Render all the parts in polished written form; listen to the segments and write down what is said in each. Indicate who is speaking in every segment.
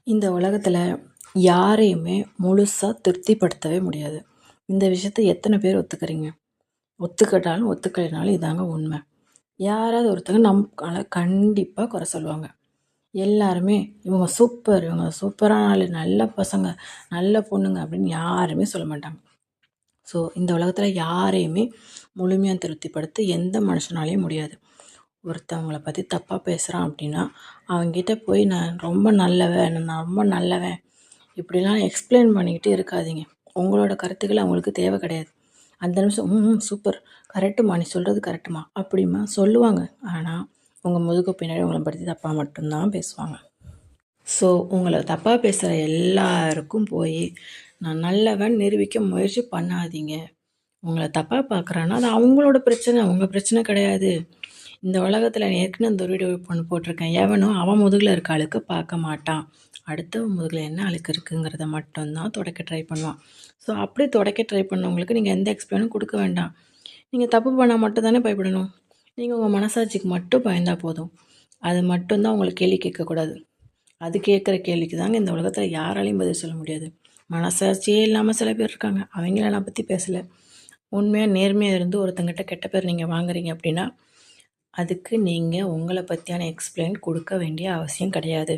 Speaker 1: இந்த உலகத்தில் யாரையுமே முழுசாக திருப்திப்படுத்தவே முடியாது. இந்த விஷயத்த எத்தனை பேர் ஒத்துக்கிறீங்க? ஒத்துக்கிட்டாலும் ஒத்துக்கலைனாலும் இதாங்க உண்மை. யாராவது ஒருத்தங்க நம்மளால கண்டிப்பாக குறை சொல்லுவாங்க. எல்லாருமே இவங்க சூப்பர், இவங்க சூப்பரான ஆள், நல்ல பசங்க, நல்ல பொண்ணுங்க அப்படின்னு யாருமே சொல்ல மாட்டாங்க. ஸோ இந்த உலகத்தில் யாரையுமே முழுமையாக திருப்திப்படுத்த எந்த மனுஷனாலையும் முடியாது. ஒருத்தவங்களை பற்றி தப்பாக பேசுகிறான் அப்படின்னா அவங்ககிட்ட போய் நான் ரொம்ப நல்லவன் இப்படிலாம் எக்ஸ்பிளைன் பண்ணிக்கிட்டு இருக்காதீங்க. உங்களோட கருத்துக்கள் அவங்களுக்கு தேவை கிடையாது. அந்த நிமிஷம் சூப்பர், கரெக்டுமா, நீ சொல்கிறது கரெக்டுமா அப்படிமா சொல்லுவாங்க. ஆனால் உங்கள் முதுகு பின்னாடி உங்களை பற்றி தப்பாக மட்டும்தான் பேசுவாங்க. ஸோ உங்களை தப்பாக பேசுகிற எல்லாருக்கும் போய் நான் நல்லவன் நிரூபிக்க முயற்சி பண்ணாதீங்க. உங்களை தப்பாக பார்க்குறான்னா அது அவங்களோட பிரச்சனை, உங்கள் பிரச்சனை கிடையாது. இந்த உலகத்தில் ஏற்கனவே இந்த வீடியோ ஒன்று போட்டிருக்கேன். எவனோ அவன் முதுகில் இருக்க அழுக்க பார்க்க மாட்டான், அடுத்த முதுகில் என்ன அழுக்கு இருக்குங்கிறத மட்டும்தான் துடைக்க ட்ரை பண்ணுவான். ஸோ அப்படி துடைக்க ட்ரை பண்ணவங்களுக்கு நீங்கள் எந்த எக்ஸ்பிளைனும் கொடுக்க வேண்டாம். நீங்கள் தப்பு பண்ணால் மட்டும் தானே பயப்படணும். நீங்கள் உங்கள் மனசாட்சிக்கு மட்டும் பயந்தால் போதும். அது மட்டும்தான் உங்களுக்கு கேள்வி கேட்கக்கூடாது. அது கேட்குற கேள்விக்கு தாங்க இந்த உலகத்தில் யாராலையும் பதில் சொல்ல முடியாது. மனசாட்சியே இல்லாமல் சில பேர் இருக்காங்க, அவங்கள நான் பற்றி பேசலை. உண்மையாக நேர்மையாக இருந்து ஒருத்தங்கிட்ட கெட்ட பேர் நீங்கள் வாங்குறீங்க அப்படின்னா அதுக்கு நீங்கள் உங்களை பற்றியான எக்ஸ்பிளைன் கொடுக்க வேண்டிய அவசியம் கிடையாது.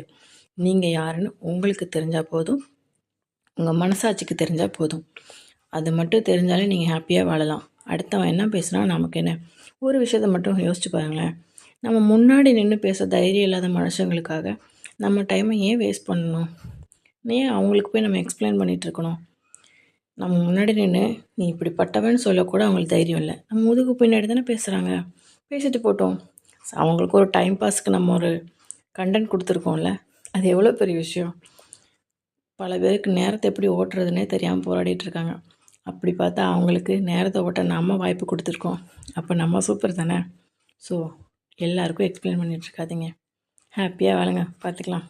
Speaker 1: நீங்கள் யாருன்னு உங்களுக்கு தெரிஞ்சால் போதும், உங்கள் மனசாட்சிக்கு தெரிஞ்சால் போதும். அது மட்டும் தெரிஞ்சாலே நீங்கள் ஹாப்பியாக வாழலாம். அடுத்தவன் என்ன பேசுனா நமக்கு என்ன? ஒரு விஷயத்த மட்டும் யோசிச்சு பாருங்களேன். நம்ம முன்னாடி நின்று பேச தைரியம் இல்லாத மனுஷங்களுக்காக நம்ம டைமை ஏன் வேஸ்ட் பண்ணணும்? ஏன் அவங்களுக்கு போய் நம்ம எக்ஸ்பிளைன் பண்ணிகிட்ருக்கணும்? நம்ம முன்னாடி நின்று நீ இப்படிப்பட்டவன்னு சொல்லக்கூட அவங்களுக்கு தைரியம் இல்லை. நம்ம முதுகு பின்னாடி தானே பேசுகிறாங்க, பேசிட்டு போட்டோம். அவங்களுக்கு ஒரு டைம் பாஸ்க்கு நம்ம ஒரு கண்டென்ட் கொடுத்துருக்கோம்ல, அது எவ்வளோ பெரிய விஷயம். பல பேருக்கு நேரத்தை எப்படி ஓட்டுறதுனே தெரியாமல் போராடிட்டுருக்காங்க. அப்படி பார்த்தா அவங்களுக்கு நேரத்தை ஓட்ட நம்ம வாய்ப்பு கொடுத்துருக்கோம். அப்போ நம்ம சூப்பர் தானே. ஸோ எல்லாருக்கும் எக்ஸ்பிளைன் பண்ணிகிட்ருக்காதீங்க. ஹாப்பியாக வாழுங்க, பார்த்துக்கலாம்.